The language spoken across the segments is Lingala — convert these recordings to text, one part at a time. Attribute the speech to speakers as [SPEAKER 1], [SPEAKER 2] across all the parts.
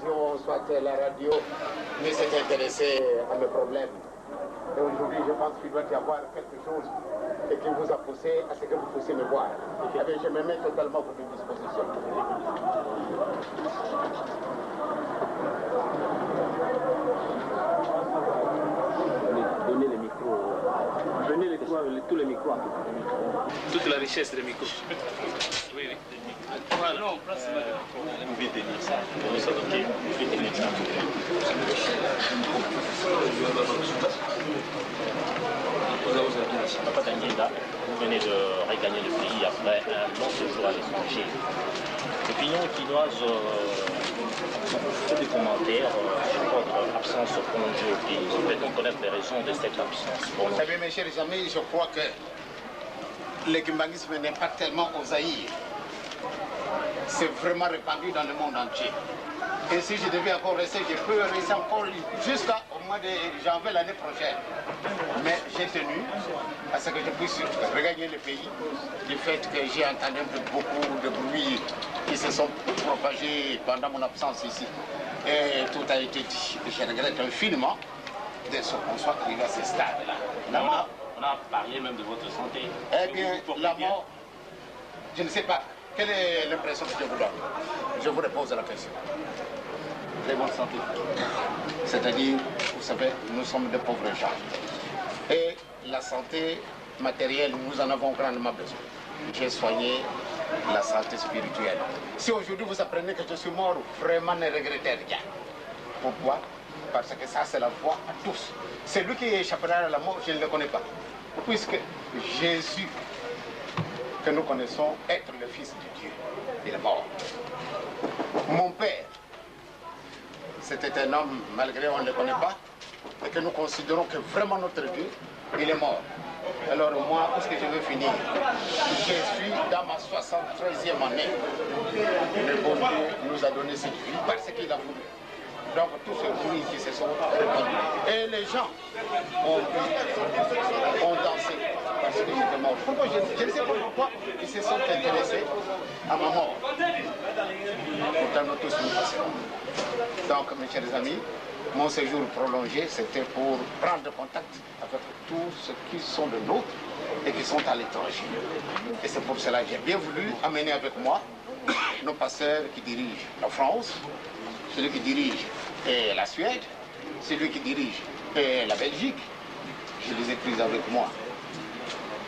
[SPEAKER 1] télévision, soit la radio, ne s'est intéressé à mes problèmes. Et aujourd'hui, je pense qu'il doit y avoir quelque chose et qui vous a poussé à ce que vous puissiez me voir. Eh bien, je me mets totalement à votre disposition.
[SPEAKER 2] Donnez les micros. Donnez tous les micros. Toute la richesse des micros. Oui, oui. Voilà. Non, vous pouvez tenir ça. Vous pouvez tenir ça.
[SPEAKER 3] Papa Tanguenda, vous venez de regagner le pays après un long séjour à l'étranger. L'opinion quinoise fait des commentaires sur votre absence prolongée au pays. Peut-on connaître les raisons de cette absence?
[SPEAKER 1] Vous savez, mes chers amis, je crois que le kimbangisme n'est pas tellement aux Zaïre. C'est vraiment répandu dans le monde entier. Et si je devais encore rester, je peux rester encore jusqu'au mois de janvier l'année prochaine. Mais j'ai tenu à ce que je puisse regagner le pays du fait que j'ai entendu beaucoup de bruits qui se sont propagés pendant mon absence ici. Et tout a été dit. Je regrette infiniment de ce qu'on soit arrivé à ce stade-là.
[SPEAKER 3] On a parlé même de votre santé.
[SPEAKER 1] Eh bien, la mort, je ne sais pas. Quelle est l'impression que je vous donne? Je vous repose la question.
[SPEAKER 3] Très bonne santé.
[SPEAKER 1] C'est-à-dire, vous savez, nous sommes de pauvres gens. Et la santé matérielle, nous en avons grandement besoin. J'ai soigné la santé spirituelle. Si aujourd'hui vous apprenez que je suis mort, vraiment ne regrettez rien. Pourquoi? Parce que ça, c'est la voie à tous. Celui qui échappera à la mort, je ne le connais pas. Puisque Jésus, que nous connaissons être le Fils de Dieu, il est mort. Mon père, c'était un homme, malgré on ne le connaît pas, et que nous considérons que vraiment notre Dieu, il est mort. Alors moi, où est-ce que je veux finir? Je suis dans ma 73e année. Le bon Dieu nous a donné cette vie parce qu'il a voulu. Donc tous ces bruits qui se sont répandus. Et les gens ont dansé parce que j'étais mort. Pourquoi je ne sais pas pourquoi ils se sont intéressés à ma mort. Pourtant nous tous nous passerons. Donc mes chers amis, mon séjour prolongé, c'était pour prendre contact avec tous ceux qui sont de nôtres et qui sont à l'étranger. Et c'est pour cela que j'ai bien voulu amener avec moi nos pasteurs qui dirigent la France, celui qui dirige la Suède, celui qui dirige la Belgique. Je les ai pris avec moi.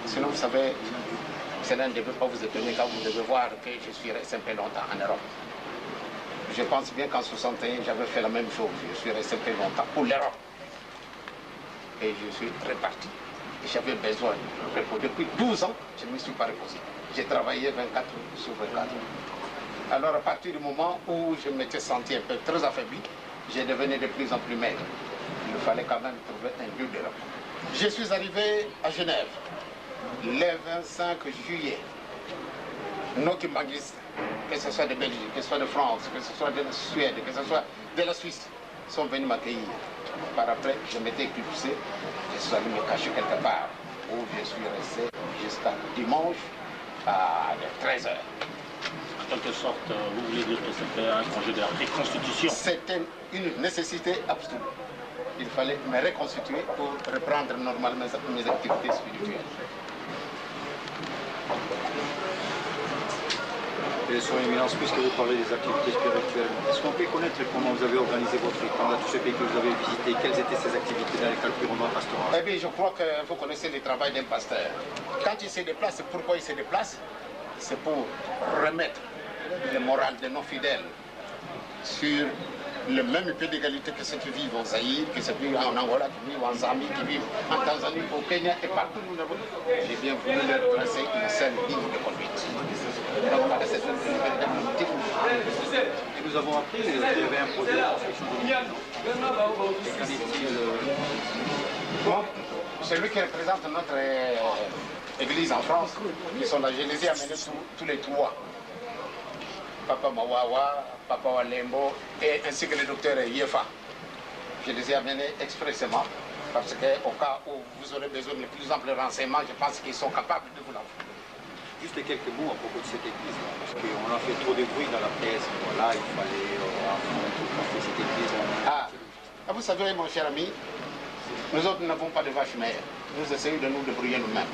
[SPEAKER 1] Sinon, vous savez, cela ne devait pas vous étonner quand vous devez voir que je suis resté un peu longtemps en Europe. Je pense bien qu'en 61, j'avais fait la même chose. Je suis resté très longtemps pour l'Europe. Et je suis reparti. J'avais besoin de repos. Depuis 12 ans, je ne me suis pas reposé. J'ai travaillé 24 sur 24. Alors, à partir du moment où je m'étais senti un peu très affaibli, j'ai devenu de plus en plus maigre. Il fallait quand même trouver un lieu de repos. Je suis arrivé à Genève le 25 juillet. Nos kimbangistes, que ce soit de Belgique, que ce soit de France, que ce soit de Suède, que ce soit de la Suisse, sont venus m'accueillir. Par après, je m'étais éclipsé, je suis allé me cacher quelque part, où je suis resté jusqu'à dimanche à 13 h.
[SPEAKER 3] En quelque sorte, vous voulez dire que c'était un congé de reconstitution?
[SPEAKER 1] C'était une nécessité absolue. Il fallait me reconstituer pour reprendre normalement mes activités spirituelles.
[SPEAKER 4] Et son éminence, puisque vous parlez des activités spirituelles, est-ce qu'on peut connaître comment vous avez organisé votre vie dans tous ces pays que vous avez visités? Quelles étaient ces activités dans les cadres purement pastoraux?
[SPEAKER 1] Eh bien, je crois que vous connaissez le travail d'un pasteur. Quand il se déplace, pourquoi il se déplace? C'est pour remettre le moral de nos fidèles sur le même pied d'égalité que ceux qui vivent au Zaïre, que ceux qui vivent en Angola, qui vivent en Zambie, qui vivent en Tanzanie, au Kenya et partout. J'ai bien voulu leur tracer une seule ligne de conduite. Donc, voilà, c'est une véritable unité.
[SPEAKER 4] Et nous avons appris qu'il y avait un projet de construction de qu'en est-il?
[SPEAKER 1] Bon, celui qui représente notre église en France, ils sont là, je les ai amenés tous les trois. Papa Mawawa, Papa Walembo, et ainsi que le docteur Yefa. Je les ai amenés expressément parce qu'au cas où vous aurez besoin de plus amples renseignements, je pense qu'ils sont capables de vous l'envoyer.
[SPEAKER 4] Juste quelques mots à propos de cette église, parce qu'on a fait trop de bruit dans la presse. Voilà, il fallait renforcer cette église.
[SPEAKER 1] Vous savez, mon cher ami, nous autres n'avons pas de vache mère. Nous essayons de nous débrouiller nous-mêmes.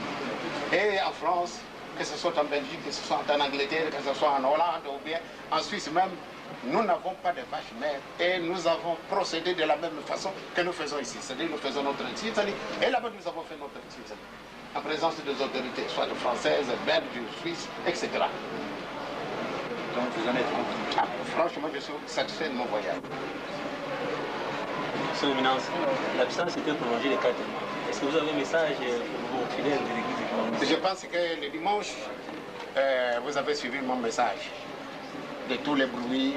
[SPEAKER 1] Et en France, que ce soit en Belgique, que ce soit en Angleterre, que ce soit en Hollande ou bien en Suisse même, nous n'avons pas de vache mère et nous avons procédé de la même façon que nous faisons ici. C'est-à-dire nous faisons notre Italie et là-bas nous avons fait notre Italie en présence des autorités, soit françaises, belges, suisses, etc.
[SPEAKER 4] Donc vous en êtes content?
[SPEAKER 1] Franchement, je suis satisfait de mon voyage.
[SPEAKER 2] Son Éminence, l'absence était prolongée les 4 mois. Est-ce que vous avez un message pour vos fidèles de l'église?
[SPEAKER 1] Je pense que le dimanche, vous avez suivi mon message. De tous les bruits,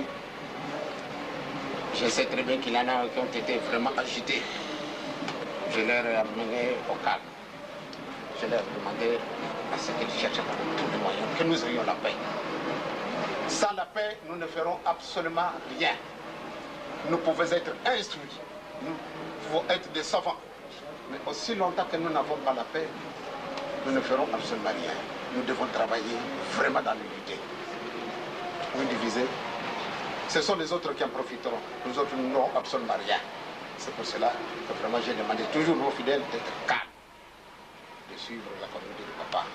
[SPEAKER 1] je sais très bien qu'il y en a qui ont été vraiment agités. Je leur ai amené au calme. Je leur ai demandé à ce qu'ils cherchent par tous les moyens que nous ayons la paix. Sans la paix, nous ne ferons absolument rien. Nous pouvons être instruits, nous pouvons être des savants. Mais aussi longtemps que nous n'avons pas la paix, nous ne ferons absolument rien. Nous devons travailler vraiment dans l'unité. Vous divisez, ce sont les autres qui en profiteront. Nous autres, nous n'aurons absolument rien. C'est pour cela que vraiment j'ai demandé toujours aux fidèles d'être calmes, de suivre la communauté de Papa.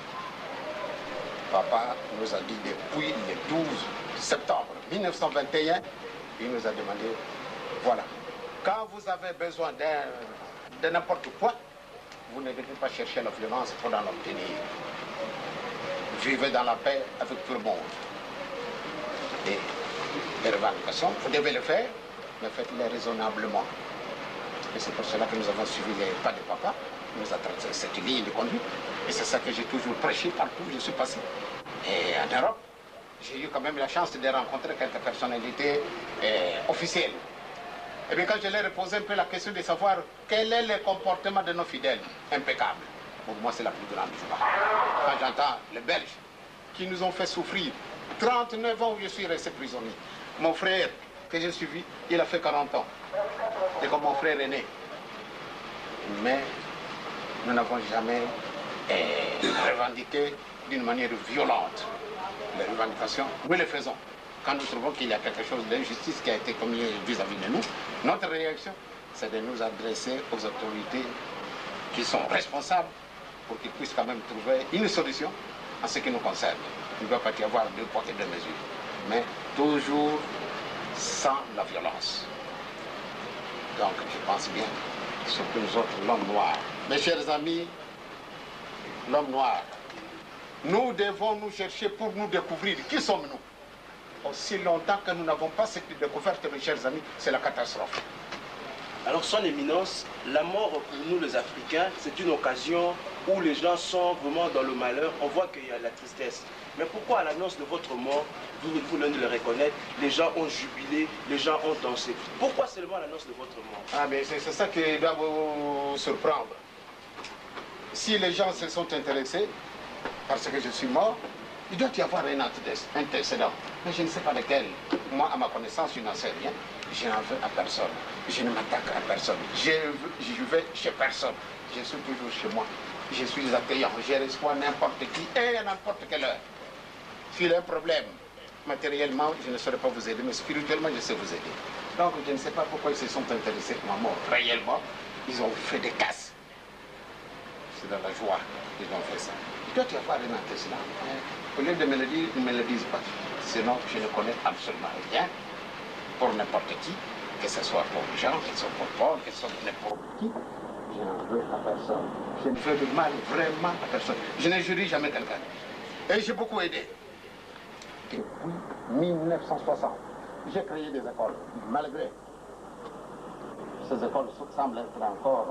[SPEAKER 1] Papa nous a dit depuis le 12 septembre 1921, il nous a demandé, voilà, quand vous avez besoin de n'importe quoi, vous ne devez pas chercher la violence pour en obtenir. Vivez dans la paix avec tout le monde. Et les revendications, vous devez le faire, mais faites-les raisonnablement. Et c'est pour cela que nous avons suivi les pas de Papa. Il nous a tracé cette ligne de conduite. Et c'est ça que j'ai toujours prêché partout où je suis passé. Et en Europe, j'ai eu quand même la chance de rencontrer quelques personnalités officielles. Et bien quand je leur ai posé un peu la question de savoir quel est le comportement de nos fidèles, impeccable. Pour moi, c'est la plus grande joie. Quand j'entends les Belges qui nous ont fait souffrir 39 ans où je suis resté prisonnier. Mon frère, que j'ai suivi, il a fait 40 ans. C'est comme mon frère aîné. Mais nous n'avons jamais revendiqué d'une manière violente. Les revendications, nous les faisons. Quand nous trouvons qu'il y a quelque chose d'injustice qui a été commis vis-à-vis de nous, notre réaction, c'est de nous adresser aux autorités qui sont responsables pour qu'ils puissent quand même trouver une solution en ce qui nous concerne. Il ne doit pas y avoir deux poids et deux mesures, mais toujours sans la violence. Donc je pense bien, surtout nous autres, l'homme noir. Mes chers amis, l'homme noir, nous devons nous chercher pour nous découvrir qui sommes-nous. Aussi longtemps que nous n'avons pas cette découverte, mes chers amis, c'est la catastrophe.
[SPEAKER 5] Alors, Son Éminence, la mort pour nous les Africains, c'est une occasion où les gens sont vraiment dans le malheur. On voit qu'il y a la tristesse. Mais pourquoi à l'annonce de votre mort, vous venez de le reconnaître, les gens ont jubilé, les gens ont dansé? Pourquoi seulement à l'annonce de votre mort?
[SPEAKER 1] Ah, mais c'est ça qui doit vous surprendre. Si les gens se sont intéressés, parce que je suis mort, il doit y avoir un antécédent. Mais je ne sais pas lequel. Moi, à ma connaissance, je n'en sais rien. Je n'en veux à personne. Je ne m'attaque à personne. Je vais chez personne. Je suis toujours chez moi. Je suis accueillant. Je reçois n'importe qui et à n'importe quelle heure. S'il y a un problème, matériellement, je ne saurais pas vous aider, mais spirituellement, je sais vous aider. Donc, je ne sais pas pourquoi ils se sont intéressés à ma mort. Réellement, ils ont fait des casses. C'est dans la joie qu'ils ont fait ça. Il doit y avoir un antécédent. Au lieu de me le dire, ils ne me le disent pas. Sinon, je ne connais absolument rien pour n'importe qui, que ce soit pour les gens, que ce soit pour Paul, que ce soit pour n'importe qui. Je n'en veux à personne. Je ne veux de mal vraiment à personne. Je ne jurie jamais quelqu'un. Et j'ai beaucoup aidé. Depuis 1960, j'ai créé des écoles, malgré ces écoles semblent être encore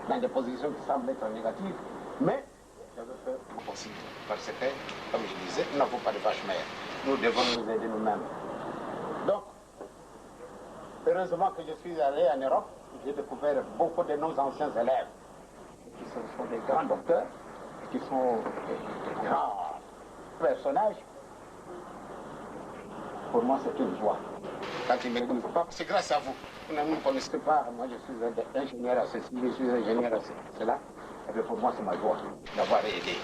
[SPEAKER 1] dans des positions qui semblent être négatives, mais j'avais fait mon possible. Parce que, comme je disais, nous n'avons pas de vache mère. Nous devons nous aider nous-mêmes. Donc, heureusement que je suis allé en Europe, j'ai découvert beaucoup de nos anciens élèves, qui sont des grands docteurs, qui sont des grands personnages. Pour moi, c'est une joie. Quand ils ne me connaissent pas, c'est grâce à vous. Vous ne me connaissez pas, moi je suis ingénieur à ceci, je suis ingénieur à cela. Et bien pour moi, c'est ma joie d'avoir aidé.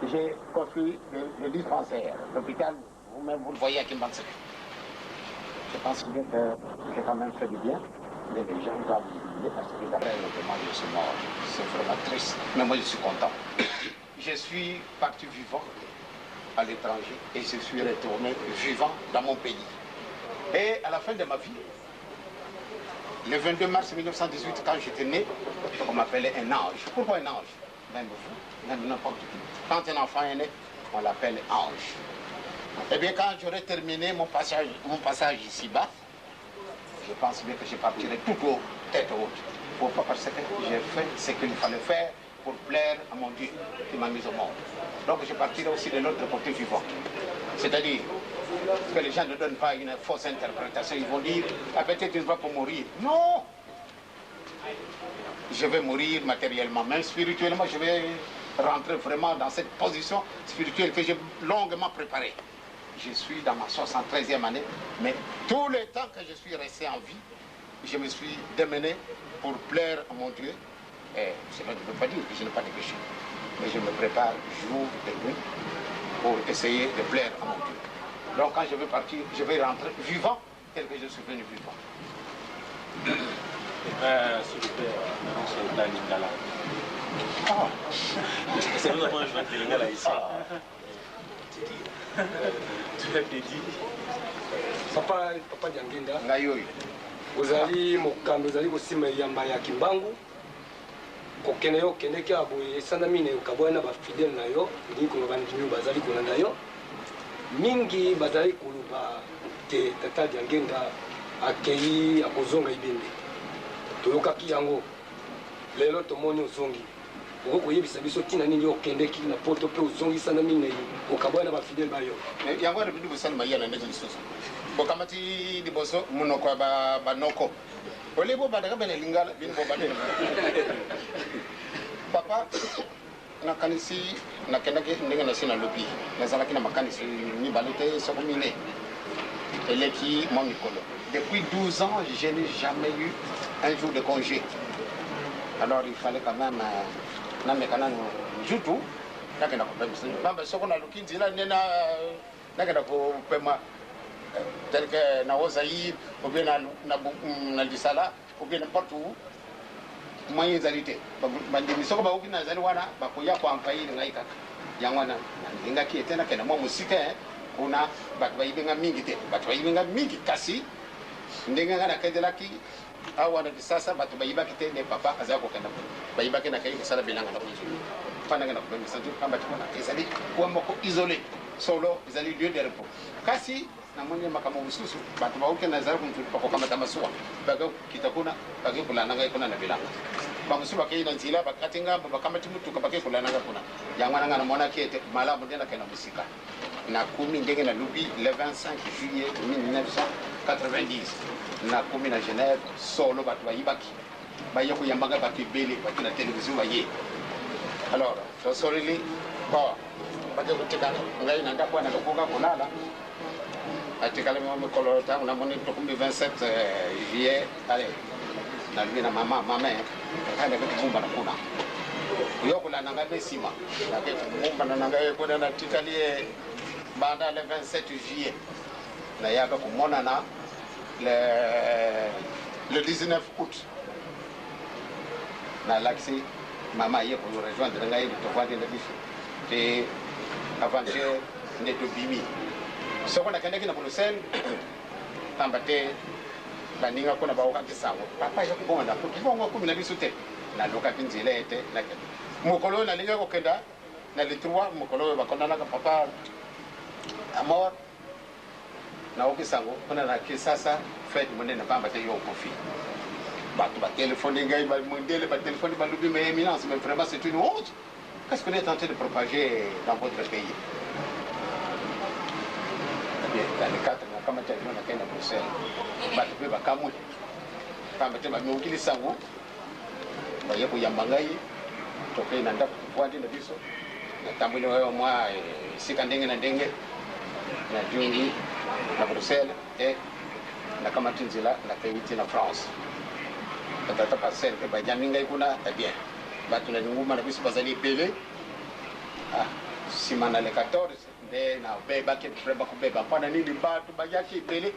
[SPEAKER 1] j'ai construit le dispensaire, l'hôpital, vous-même vous le voyez à Kimbansek. Je pense bien que j'ai quand même fait du bien, mais les gens doivent l'oublier parce que d'après notamment je suis mort. C'est vraiment triste, mais moi je suis content. Je suis parti vivant à l'étranger et je suis retourné vivant dans mon pays. Et à la fin de ma vie, le 22 mars 1918, quand j'étais né, on m'appelait un ange. Pourquoi un ange? Même vous, même n'importe qui. Quand un enfant est né, on l'appelle ange. Eh bien, quand j'aurai terminé mon passage ici-bas, je pense bien que je partirai tout haut, tête haute. Pourquoi? Parce que j'ai fait ce qu'il fallait faire pour plaire à mon Dieu qui m'a mis au monde. Donc je partirai aussi de l'autre côté vivant. C'est-à-dire que les gens ne donnent pas une fausse interprétation. Ils vont dire, ah, peut-être tu ne vas pas mourir. Non! Je vais mourir matériellement, même spirituellement, je vais rentrer vraiment dans cette position spirituelle que j'ai longuement préparée. Je suis dans ma 73e année, mais tout le temps que je suis resté en vie, je me suis démené pour plaire à mon Dieu. Et cela ne veut pas dire que je n'ai pas de péché, mais je me prépare jour et nuit pour essayer de plaire à mon Dieu. Donc quand je vais partir, je vais rentrer vivant tel que je suis venu vivant.
[SPEAKER 2] S'il vous plaît, maintenant c'est dans Lingala. C'est nous avons joué de Lingala ici. Tu l'as dit.
[SPEAKER 6] Papa Diangenda.
[SPEAKER 1] Ngayoyi.
[SPEAKER 6] Ozali mokambi ozali kosima yamba ya kimbangu. Kokene yo keneki aboye esana mine ukabwana na bafidèle na yo ndi ko bandimi bazali kolanda yo. Mingi bazali koluba te tata Diangenda akei akozonga ibende. Toyokaki yango lelo tomoni ozongi. Okoyebisa biso tina nini okendeki na poto pe ozongisa na mine ukabwana na bafidèle bayo.
[SPEAKER 1] Yango na bidu sana mayana ndenge lisusu. Bokamati liboso munoko banoko. Olebo badaka bene Lingala bino bobadene. Papa nakanisi nakendaki ndenge na sina lobi. Nazalaki na makanisi ni balete sokomine. Eleki mon mikolo. Depuis 12 ans, je n'ai jamais eu un jour de congé. Alors il fallait quand même namekana jutu nakenda kupemisa. Bamba soko na lukinzi la nena nakenda kupema tel que na Ozaïre, ou bien na Lisala, ou bien n'importe où, moyen d'alité. Bandimi soko ba ukina zali wana bakoya kwa ampai ngaika. Yangwana ninga ki etena kena mo musika kuna bat bayibenga mingi te. Bat bayibenga mingi kasi ndenga ngana kendelaki awana kisasa bat bayibaki te ne papa azako kenda. Bayibaki na kai sala bilanga na kunjini. Fana ngana kubemba santu kamba tukona. Ezali kwa moko isolé. Solo ezali lieu de repos. Kasi na mwenye makamo mususu batu bauke na zara kumtulipa kwa kama tamasua baga kitakuna bage kulana ngai kuna na bilanga bamusu bake ina nzila bakatinga bakama timutu kabake kulana ngai kuna yangwana ngana mona kete malamu ndena kana musika na kumi ndenge na lubi le 25 juillet 1990 na kumi na Genève solo batu bayibaki baye kuyambanga batu bele batu na télévision baye alors so sorry bon bage kutekana ngai nanda kwa na lokoka kulala atikale mo mikolo tangu na moni tokumbi 27 juillet allez na lui na mama kana kutumba na kuna yokula nanga besima na ke kumba na nanga kuna na tikalie banda le 27 juillet na yaka kumona na le 19 août na l'accès mama yeko rejoindre ngai to vandi na biso et aventure ne to bimi soko na kendeki na Bruxelles tambate baninga kuna baoka kisango papa yo kubonda kukivongo 10 na biso te na loka pinzile ete na mukolo na linga kokenda na le 3 mukolo bakona na papa amor na okisango kuna na kisasa fête monene pamba te yo kofi batu ba téléphone ngai ba mondele ba téléphone ba lubi mais éminence mais vraiment c'est une honte. Qu'est-ce qu'on est tenté de propager dans votre pays? Dans le cadre de la Camargue de Bruxelles, je vais Kamui. Quand je vais au Kilisango, je vais au Yambangai, je vais à Pointe de Bisso, je vais au moi, Sikandeng et Dengue, na Jungi, na Bruxelles et na Kamatinzila, na Kayiti, na France. Je vais passer à Yamingai, c'est bien. Je vais à Bisso, Basali, Pélé. simana le 14 nde na beba ke preba ko beba pana nini batu bayaki pele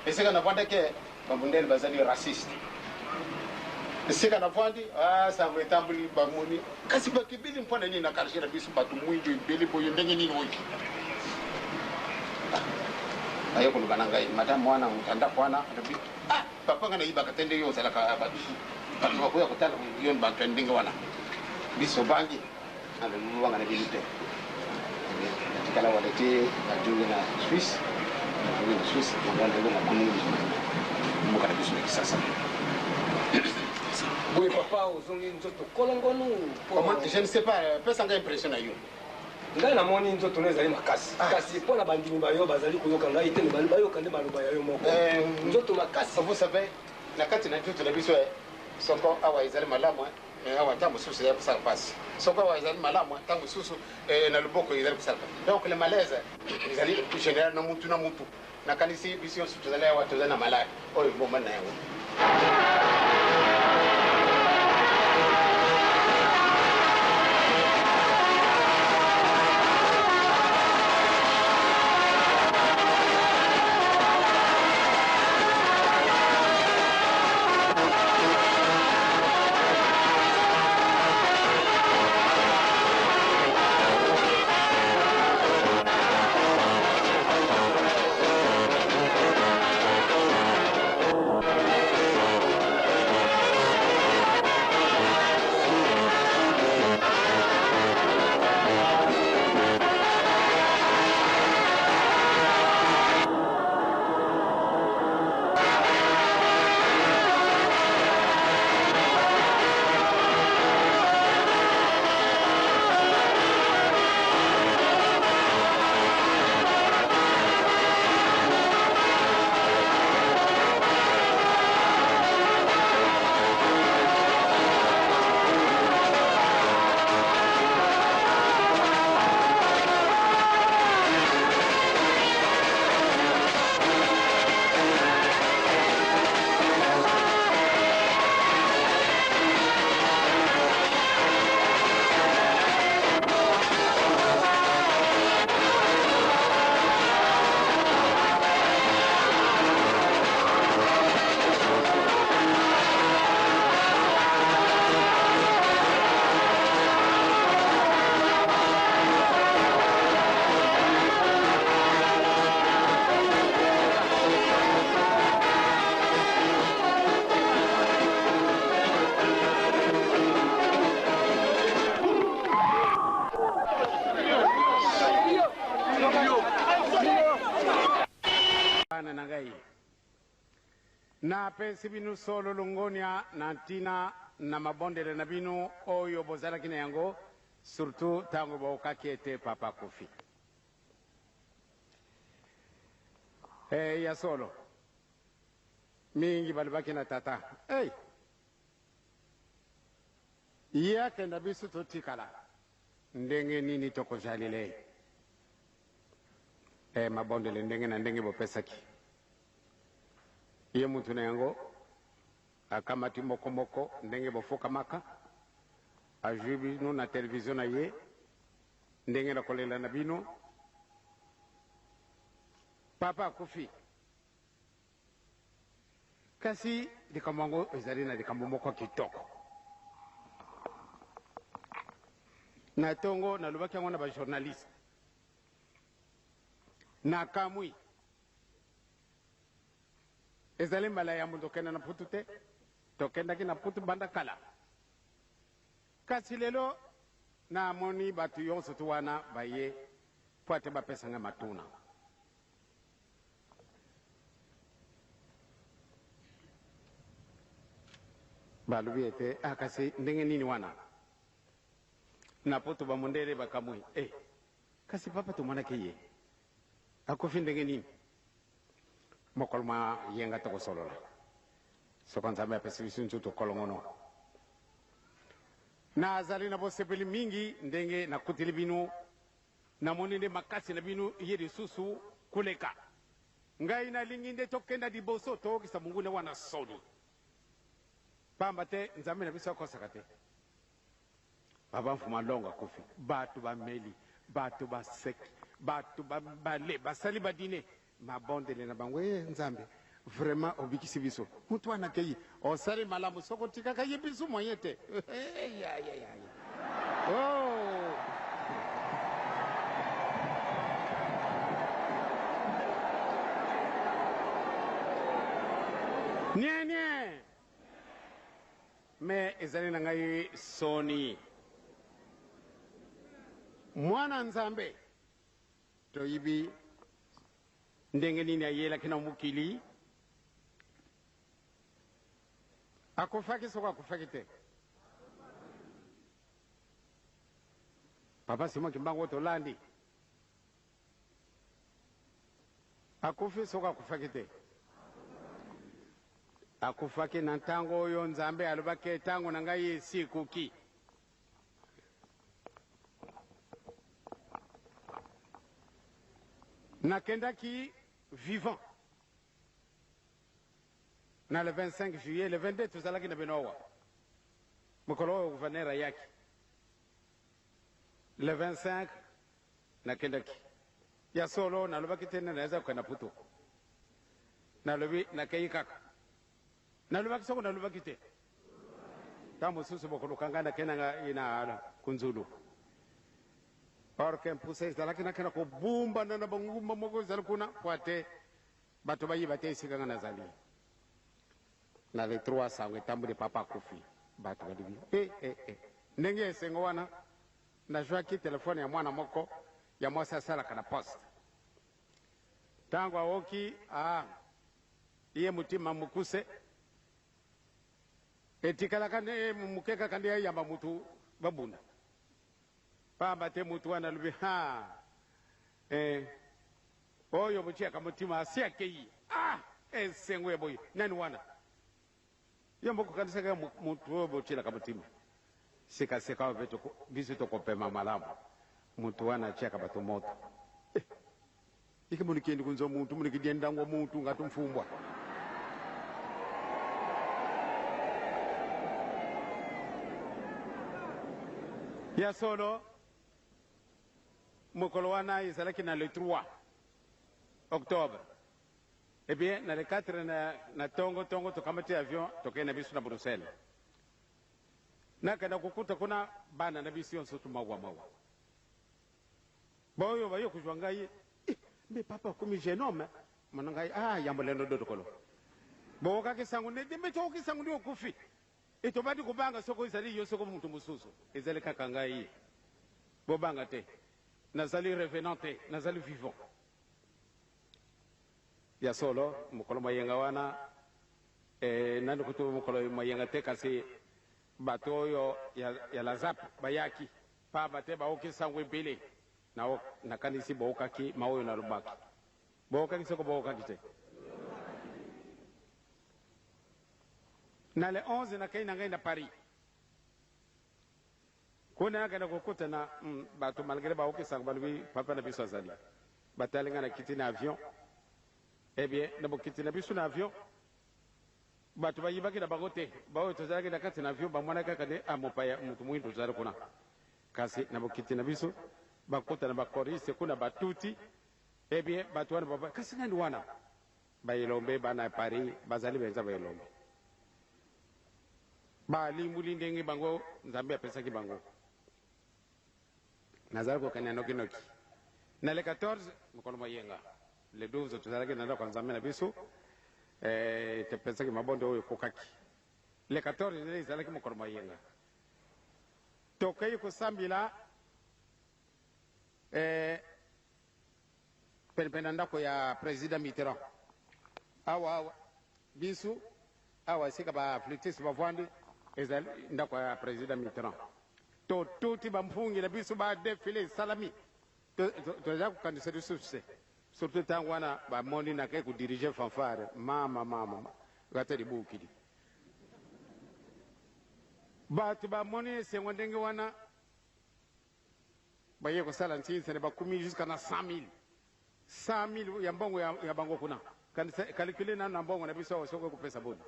[SPEAKER 1] esika na vanda ke bamundele bazali raciste esika na vandi sa vetambuli bamuni kasi bakibili mpona nini na karshira bisu batu mwinjo ibeli boyo ndenge nini oyi ayo ko bananga madam mwana mutanda kwana ndabi papa ngana iba katende yo sala ka batu bako ya kutala yo bantu ndinga wana biso bangi ande luwanga na bilite kala wale te ajunge na Swiss na kunu muka na biso kisasa
[SPEAKER 6] boy papa uzongi nzoto kolongonu
[SPEAKER 1] comment je ne sais pas pesa nga impression na yo
[SPEAKER 6] ngai na moni nzoto nezali makasi kasi pona bandimi bayo bazali koyoka ngai te bali bayoka nde baloba yayo moko nzoto makasi
[SPEAKER 1] vous savez na kati na nzoto na biso soko awa ezali malamu awa ntango mosusu ezali kosala mpasi soko awa ezali malamu ntango mosusu na loboko ezali kosala mpasi donc le malaise ezali général na mutu nakanisi biso nyonso tozali awa tozali na malade oyo bomani na yango na pesi binu solo longonia na ntina na mabondele na binu oyo bozalaki na yango surtout tango baokaki ete Papa Kofi ya solo mingi balibaki na tata iya kenda biso totikala ndenge nini tokozalile mabondele ndenge na ndenge bopesaki ye mutu na yango akamati mokomoko ndenge bofukamaka azwi bino na televizio na ye ndenge na kolela na bino Papa Kofi kasi likambo yango ezali na likambo moko kitoko na tongo nalobaki yango na bajournaliste na kamwi ezali mbala ya mundu tokenda na putu te tokendaki na putu banda kala kasi lelo na moni batu yonso tu wana baye po ate bapesanga matuna balobi ete kasi ndenge nini wana na putu bamundele bakamwi kasi papa tumonaki ye Akofi ndenge nini mokolma yenga to solola soko nzambe apesi biso nzuto kolongono na azali na bosepeli mingi ndenge na kutili bino na monende makasi na bino yedi susu kuleka ngai na lingi nde tokenda di boso to kisa mungu ne wana soni pamba te nzambe na biso akosaka te baba mfuma longa Kofi batu bameli
[SPEAKER 7] bato basek bato bale basali badine mabondele na bango nzambe vraiment obikisi biso mutu wana kei osali malamu soko tikaka ye biso moyen te oh nie me ezali na ngai soni mwana nzambe toyibi ndenge nini ayelaki na mokili akufaki soko akufaki te papa Simon Kimbangu tolandi akufi soko akufaki te akufaki na ntango oyo nzambe alobaki ntango na ngai esikuki nakendaki vivant na le 25 juillet le 22 tozalaki na benowa mokolo oyo gouverneur ayaki le 25 nakendaki ya solo nalobaki te naweza kokenda putu nalobi nakei kaka nalobaki soko nalobaki te ta mosusu bokoluka ngai nakendanga ina kunzulu or que mpusa ezalaki nakenda kobumbana na bangumba moko ezali kuna po ate bato bayiba te esika nga nazali na le 3 sango etamboli papa akufi bato balibi ndenge esengo wana nazwaki telefone ya mwana moko ya mwasi asalaka na poste ntango awoki iye mutima mukuse etikalaka nde mukekaka nde ayamba mutu babunda pamba te mutu wana alobi oyo botiaka mutima asi akei esengo eboyi nani wana yo mbokokanisaka mutu oyo botielaka mutima sekaseka biso tokopema malamu mutu wana atiaka bato moto ike munikiendi kunza muntu munikidiendangwa muntu ngati mfumbwa ya solo mokolo wana ezalaki na le 3 octobre et bien na le 4 na tongo tokamati avion tokei na biso na Bruxelles nakenda kukuta kuna bana na biso yonso mawa boyo bayo kuzwa ngai me papa komi genome mwana ngai yambo lendo dotokolo boka kisangu ne dembe to kisangu ndio kufi etobadi kubanga soko izali yo soko muntu mususu ezali kaka ngai bobanga te nazali revenante nazali vivant ya solo mukolo mayenga wana nani kutu mukolo mayenga te kasi bato oyo ya lazap bayaki pa bate baoki sangwe mbele na kanisi bookaki maoyo na lubaki bookaki soko bookaki te na le 11 na kai na ngai na Paris kuna nakenda kukuta na bato malgré baoki sang balubi papa na biso azali batalinga na kiti na avion bien na bokiti na biso na avion bato bayibaki na bango te baoyo tozalaki na kati na avion bamwana kaka nde amopaya mutu mwindu tozali kuna kasi na bokiti na biso bakuta na bakoriste kuna batuti bien bato wana baba kasi nani wana bayelombe bana ya Paris bazali benza bayelombe balimbuli ndenge bango nzambe apesaki bango nazali kokanya nokinoki na le 14 mokolo moyenga le 12 tozalaki na ndako nzambe na biso tepesaki mabondo oyo kokaki le 14 nde ezalaki mokolo moyenga tokei kosambila penepene na ndako ya président Mitterrand awa biso awa esika baflutis bavwandi ezali ndako ya président Mitterrand tuti bamfungila biso badefile salami toza kukandisa lisusu te surtout ntango wana bamoni nakei kudirige fanfare mama gata libukili bato bamoni esengo ndenge wana baye kosala ntinsene bakumi jusqu'à na 100,000 ya mbongo ya bango kuna kalikule nanu na mbongo na biso awa soko kupesa bodi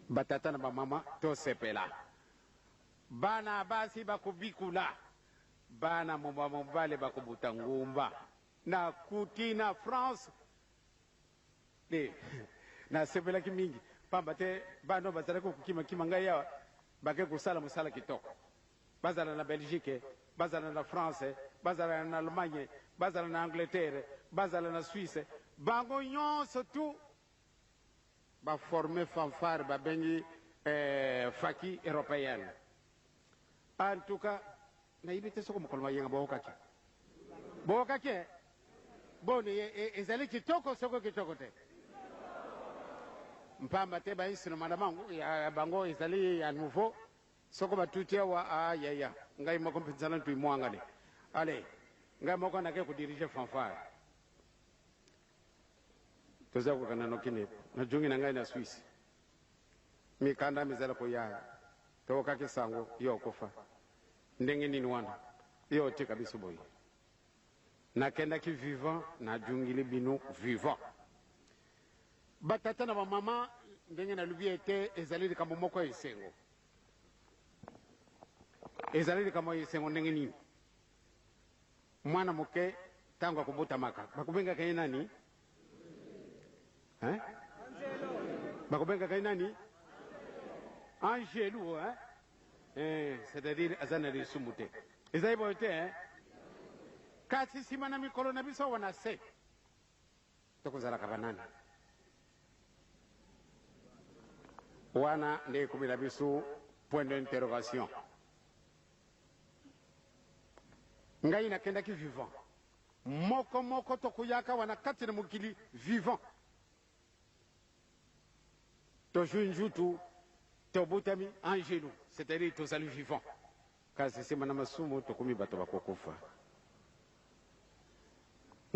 [SPEAKER 7] batata na bamama tosepela bana basi bakubikula bana mobale bakubuta ngumba na kutina France le na sebela kimingi pamba te bano bazala ko kukima ngai ya bake kusala musala kitoko bazala na Belgique bazala na France bazala na Allemagne bazala na Angleterre bazala na Suisse bango nyonso tu ba former fanfare ba bengi faki européenne en tout cas na ibite soko mukolwa yenga boka ke boni ezali kitoko soko kitoko te mpamba te ba instrument mangu ya bango ezali ya nouveau soko batutia wa ya ngai moko mpenzana tu imwangale ale ngai moko na ke ku diriger fanfare toza ko kana nokine na jungi na ngai na Swiss mikanda mizala ko ya to ka kisango yo kofa ndenge nini wana yo te kabisa boy na kenda ki vivant na jungili bino vivant batata na mama ndenge na lubi ete ezali kama moko esengo ezali kama esengo ndenge nini mwana moke tango kubuta maka bakubenga kai nani bakubenga kai nani Angelo c'est-à-dire azana de sumute ezali bote kasi simana mikolo na biso wana se tokozala kabanana wana nde kumila biso point d'interrogation ngai nakenda ki vivant moko tokuyaka wana kati na mokili vivant tojunjutu tobutami Angelo c'est-à-dire tozali vivant kasi simana masumu tokumi bato bakokufa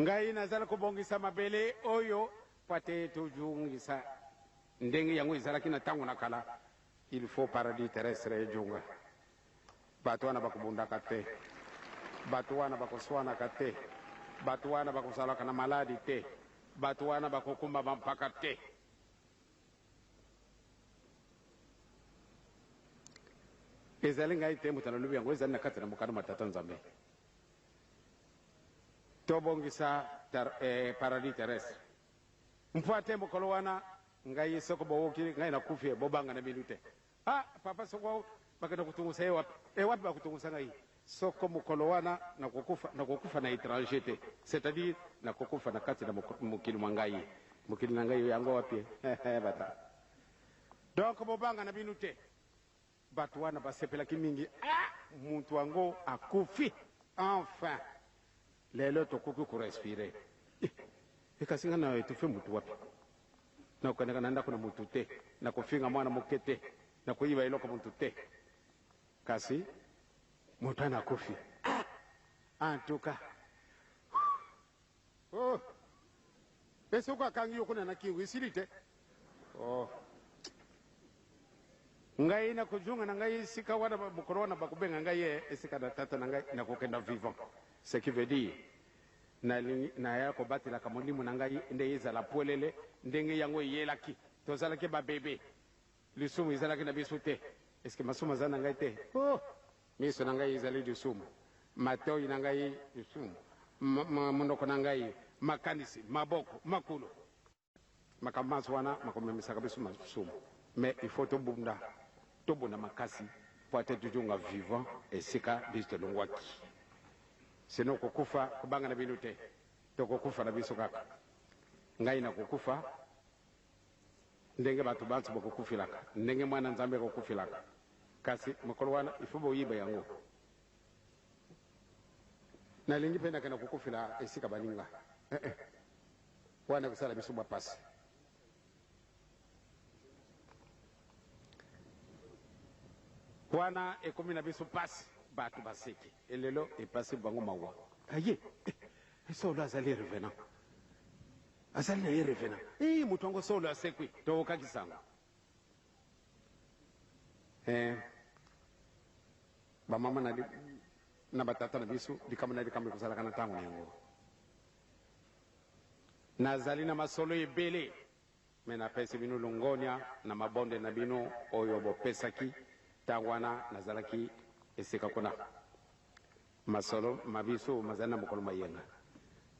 [SPEAKER 7] ngai nazala kubongisa mabele oyo pate tujungisa ndenge yango ezalaki na tango na kala il faut paradis terrestre ejunga bato wana bakubundaka te bato wana bakoswanaka te bato wana bakosalaka na maladi te bato wana bakokumba bampaka te ezali ngai te mutana lubi yango ezali na kati na mokano matata nzambe tobongisa paradis terrestre mfuate mokolo wana ngai soko bowoki ngai nakufi bobanga na minute papa soko bakenda kutungusa wapi bakutungusa ngai soko mokolo wana nakokufa na étranger te c'est-à-dire nakokufa na kati na mokili mwa ngai mokili na ngai yango wapi bata donc bobanga na minute bato wana basepelaki mingi muntu wango akufi enfin lelo tokoki kurespire kasi nga na etufe mutu wapi nakokendeka na ndako na mutu te nakofinga mwana moke te nakoyiba eloko mutu te kasi mutu ana akufi en tout cas esoko akangi yo kuna na kingu isili te ngai na kujunga na ngai sika wana mukoro wana bakubenga ngai esika na tata na ngai nakokenda vivant ce qui veut dire na ya ko batela ka molimu na ngai nde ezala polele ndenge yango yelaki tozalaki ba bebe lisumu ezalaki na biso te est-ce que masuma zana ngai te miso na ngai ezali lisumu matoi na ngai lisumu munoko na ngai makanisi maboko makulu makamaso wana makomemisaka biso masumu mais il faut tobunda makasi po ate tujunga vivant esika biso tolongwaki sino kokufa kubanga na bino te tokokufa na biso kaka ngai na kokufa ndenge bato bantu bakokufilaka ndenge mwana nzambe akokufilaka kasi mokolo wana ifo boyiba yango nalingi mpe nakenda kokufila esika baninga wana kosala biso bapasi wana ekomi na biso pasi bato baseki elelo epasi bango mawa aye solo azali revenant azali na ye revenant mutu wango solo asekwi tookaki sango bamama na batata na biso likama na likama ekozalaka na ntango na yango nazali na masolo ebele me napesi bino longonia na mabonde na bino oyo bopesaki tangwana nazalaki esika kuna masolo mabiso mazana mokolo mayenga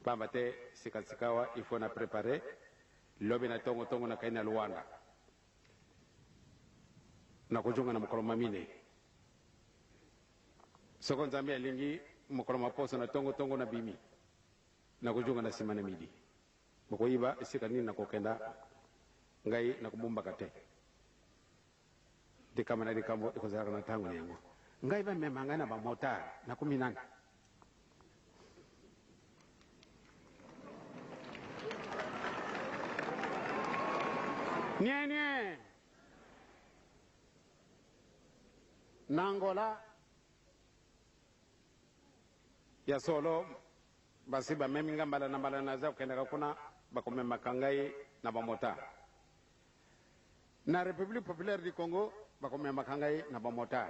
[SPEAKER 7] pamba te sikasikawa il faut na préparer lobi na tongo tongo na kaina luanda na kujunga na mokolo mamine soko nzambe alingi mokolo maposo na tongo tongo na bimi na kujunga na simana midi bokoiba esika nini na kokenda ngai na kubumba kate de kamana de kambo ikozara na tango nengo ngai ba memanga na ba motar na kuminana nye nangola ya solo basi ba meminga mbala na za kenda kuna bakome makangai na ba motar na République populaire du Congo bakome makangai na ba motar